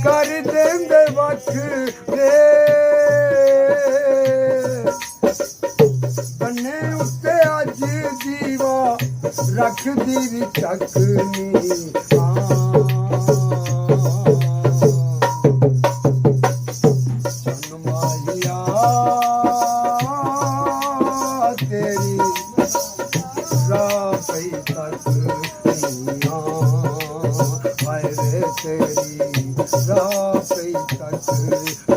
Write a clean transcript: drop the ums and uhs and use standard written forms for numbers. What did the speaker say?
ਕਰ ਦਿੰਦੇ ਵੱਖ ਵੇ ਬੰਨੇ ਉੱਤੇ ਅੱਜ ਦੀਵਾ ਰੱਖਦੀ ਵੀ ਚੱਕਨੀ ਜਨਮਾਇਆ ਤੇਰੀ ਰਾਹ ਪਈ ਤੱਕਨੀਆਂ ਹਾਏ ਰੇ ਤੇਰੀ ਰਾਹ ਪਈ ਤੱਕ